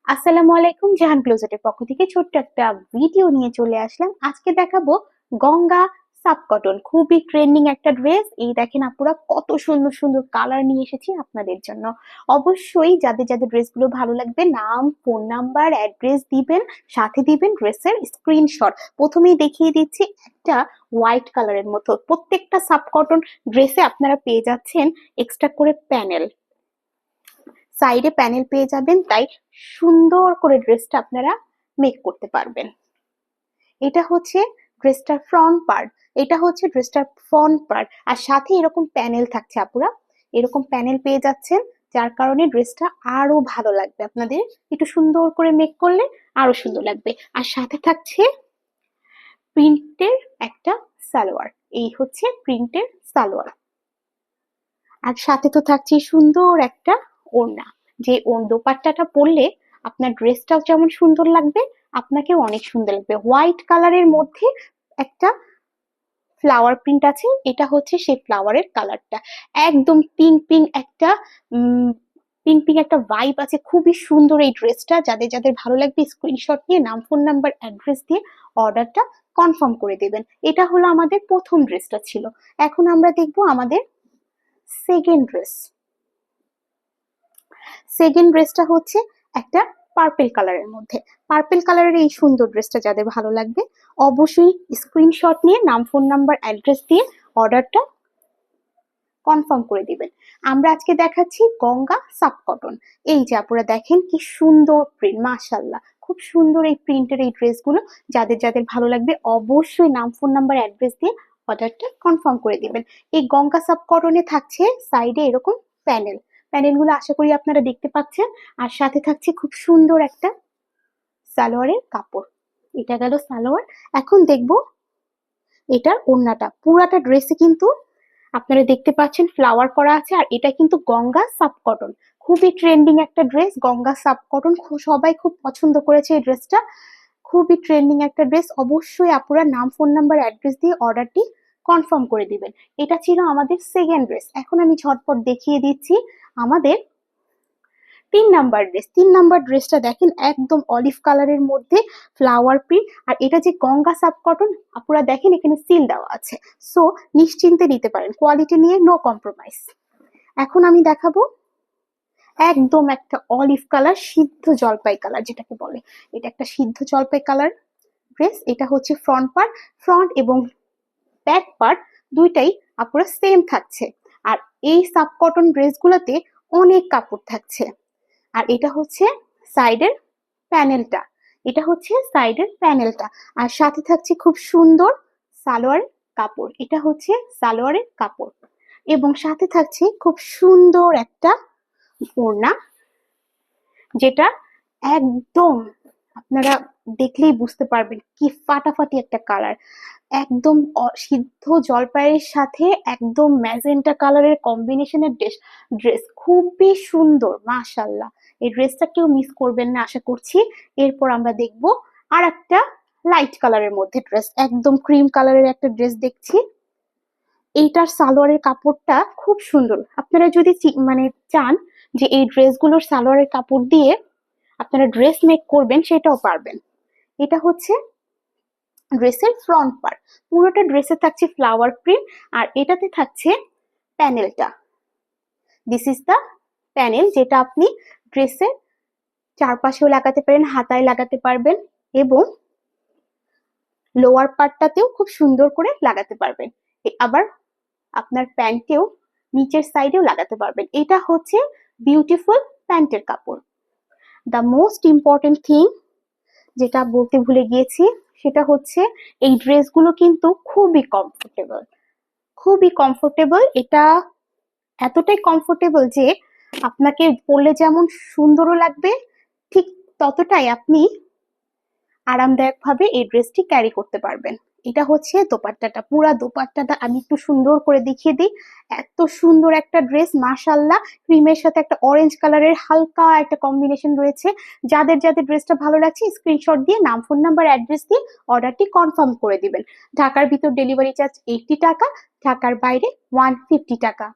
আসসালামু আলাইকুম, জাহান ক্লোজেটের পক্ষ থেকে ছোট্ট একটা ভিডিও নিয়ে চলে আসলাম। আজকে দেখাবো গঙ্গা সাব কটন, খুবই ট্রেন্ডিং একটা ড্রেস। এই দেখেন আপুরা, কত সুন্দর সুন্দর কালার নিয়ে এসেছি আপনাদের জন্য। অবশ্যই যাদের যাদের ড্রেসগুলো ভালো লাগবে, নাম, ফোন নাম্বার, অ্যাড্রেস দিবেন, সাথে দিবেন ড্রেসের স্ক্রিনশট। প্রথমেই দেখিয়ে দিচ্ছি একটা হোয়াইট কালারের মতো, প্রত্যেকটা সাব কটন ড্রেসে আপনারা পেয়ে যাচ্ছেন এক্সট্রা করে প্যানেল, সাইডে প্যানেল পেয়ে যাবেন, তাই সুন্দর করে ড্রেসটা আপনারা মেক করতে পারবেন। এটা হচ্ছে ড্রেসটার ফ্রন্ট পার্ট, এটা হচ্ছে ড্রেসটার ফ্রন্ট পার্ট, আর সাথে এরকম প্যানেল থাকছে আপুরা, এরকম প্যানেল পেয়ে যাচ্ছেন, যার কারণে ড্রেসটা আরো ভালো লাগবে আপনাদের। একটু সুন্দর করে মেক করলে আরো সুন্দর লাগবে। আর সাথে থাকছে প্রিন্টের একটা সালোয়ার, এই হচ্ছে প্রিন্টের সালোয়ার। আর সাথে তো থাকছে সুন্দর একটা ওড়না, যে দোপাট্টাটা পরলে আপনার ড্রেসটাও যেমন সুন্দর লাগবে, আপনাকেও অনেক সুন্দর লাগবে। হোয়াইট কালারের মধ্যে একটা ফ্লাওয়ার প্রিন্ট আছে, এটা হচ্ছে সেই ফ্লাওয়ারের কালারটা। একদম পিঙ্ক পিঙ্ক একটা পিঙ্ক পিঙ্ক একটা ভাইব আছে, খুবই সুন্দর এই ড্রেসটা। যাদের যাদের ভালো লাগবে স্ক্রিনশট নিয়ে নাম, ফোন নাম্বার, অ্যাড্রেস দিয়ে অর্ডারটা কনফার্ম করে দেবেন। এটা হলো আমাদের প্রথম ড্রেসটা ছিল। এখন আমরা দেখবো আমাদের সেকেন্ড ড্রেস। সেকেন্ড ড্রেসটা হচ্ছে একটা পার্পেল কালারের মধ্যে। পার্পেল কালারের এই সুন্দর ড্রেসটা যাদের ভালো লাগবে, অবশ্যই স্ক্রিনশট নিয়ে নাম, ফোন নাম্বার, অ্যাড্রেস দিয়ে অর্ডারটা কনফার্ম করে দিবেন। আমরা আজকে দেখাচ্ছি গঙ্গা সাব কটন। এই যে আপনারা দেখেন কি সুন্দর প্রিন্ট, মাশাআল্লাহ, খুব সুন্দর এই প্রিন্টের এই ড্রেসগুলো। যাদের যাদের ভালো লাগবে অবশ্যই নাম, ফোন নাম্বার, অ্যাড্রেস দিয়ে অর্ডারটা কনফার্ম করে দিবেন। এই গঙ্গা সাব কটনে থাকছে সাইডে এরকম প্যানেল, প্যানেলগুলো আশা করি আপনারা দেখতে পাচ্ছেন। আর সাথে থাকছে খুব সুন্দর একটা সালোয়ারের কাপড়। এটা গেল সালোয়ার। এখন দেখবো এটার ওড়নাটা। পুরাটা ড্রেসে কিন্তু আপনারা দেখতে পাচ্ছেন ফ্লাওয়ার করা আছে, আর এটা কিন্তু গঙ্গা সাব কটন, খুবই ট্রেন্ডিং একটা ড্রেস। গঙ্গা সাব কটন সবাই খুব পছন্দ করেছে এই ড্রেসটা, খুবই ট্রেন্ডিং একটা ড্রেস। অবশ্যই আপুরা নাম, ফোন নাম্বার, অ্যাড্রেস দিয়ে অর্ডারটি কনফার্ম করে দিবেন। এটা ছিল আমাদের সেকেন্ড ড্রেস। এখন আমি ঝটপট দেখিয়ে দিচ্ছি আমাদের 3 নাম্বার ড্রেস। 3 নাম্বার ড্রেসটা দেখেন, একদম অলিভ কালারের মধ্যে ফ্লাওয়ার প্রিন্ট। আর এটা যে গঙ্গা সাব কটন, আপনারা দেখেন এখানে সিল দেওয়া আছে, সো নিশ্চিন্তে নিতে পারেন, কোয়ালিটি নিয়ে নো কম্প্রোমাইজ। এখন আমি দেখাবো একদম একটা অলিভ কালার, সিদ্ধ জলপাই কালার যেটাকে বলে, এটা একটা সিদ্ধ জলপাই কালার ড্রেস। এটা হচ্ছে ফ্রন্ট পার্ট, ফ্রন্ট এবং ব্যাক পার্ট দুইটাই আপনারা সেম থাকছে। আর এই সাব কটন ড্রেসগুলোতে অনেক কাপড় থাকছে। আর এটা হচ্ছে সাইডের প্যানেলটা, এটা হচ্ছে সাইডের প্যানেলটা। আর সাথে থাকছে খুব সুন্দর সালোয়ার কাপড়, এটা হচ্ছে সালোয়ারের কাপড়। এবং সাথে থাকছে খুব সুন্দর একটা ওড়না, যেটা একদম আপনারা দেখলেই বুঝতে পারবেন কি ফাটাফাটি একটা কালার। একদম সিদ্ধ জলপাইয়ের সাথে একদম ম্যাজেন্টা কালারের কম্বিনেশনের ড্রেস খুবই সুন্দর, মাশাআল্লাহ। এই ড্রেসটা কেউ মিস করবেন না আশা করছি। এরপর আমরা দেখব আর একটা লাইট কালারের মধ্যে ড্রেস, একদম ক্রিম কালারের একটা ড্রেস দেখছি। এইটার সালোয়ারের কাপড়টা খুব সুন্দর। আপনারা যদি মানে চান যে এই ড্রেসগুলোর সালোয়ারের কাপড় দিয়ে আপনারা ড্রেস মেক করবেন, সেটাও পারবেন। এটা হচ্ছে ড্রেসের ফ্রন্ট পার্ট, পুরোটা ড্রেসে থাকছে ফ্লাওয়ার প্রিন্ট। আর এটাতে থাকছে প্যানেলটা, দিস ইজ দা প্যানেল, যেটা আপনি ড্রেসের চারপাশেও লাগাতে পারেন, হাতায় লাগাতে পারবেন, এবং লোয়ার পার্টটাতেও খুব সুন্দর করে লাগাতে পারবেন। আবার আপনার প্যান্টেও নিচের সাইডেও লাগাতে পারবেন। এটা হচ্ছে বিউটিফুল প্যান্টের কাপড়। দ্য মোস্ট ইম্পর্টেন্ট থিং যেটা বলতে ভুলে গিয়েছি, সেটা হচ্ছে এই ড্রেসগুলো কিন্তু খুবই কমফোর্টেবল, খুবই কমফোর্টেবল। এটা এতটাই কমফোর্টেবল যে আপনাকে পরলে যেমন সুন্দরও লাগবে, ঠিক ততটাই আপনি আরামদায়ক ভাবে এই ড্রেসটি ক্যারি করতে পারবেন। এটা হচ্ছে দোপাট্টাটা, পুরা দোপাট্টাটা আমি একটু সুন্দর করে দেখিয়ে দিই। এত সুন্দর একটা ড্রেস, মাশাআল্লাহ। ক্রিমের সাথে একটা অরেঞ্জ কালারের হালকা একটা কম্বিনেশন রয়েছে। যাদের যাদের ড্রেসটা ভালো লাগছে স্ক্রিনশট দিয়ে নাম, ফোন নাম্বার, অ্যাড্রেস দিয়ে অর্ডারটি কনফার্ম করে দিবেন। ঢাকার ভিতর ডেলিভারি চার্জ 80 টাকা, ঢাকার বাইরে 150 টাকা।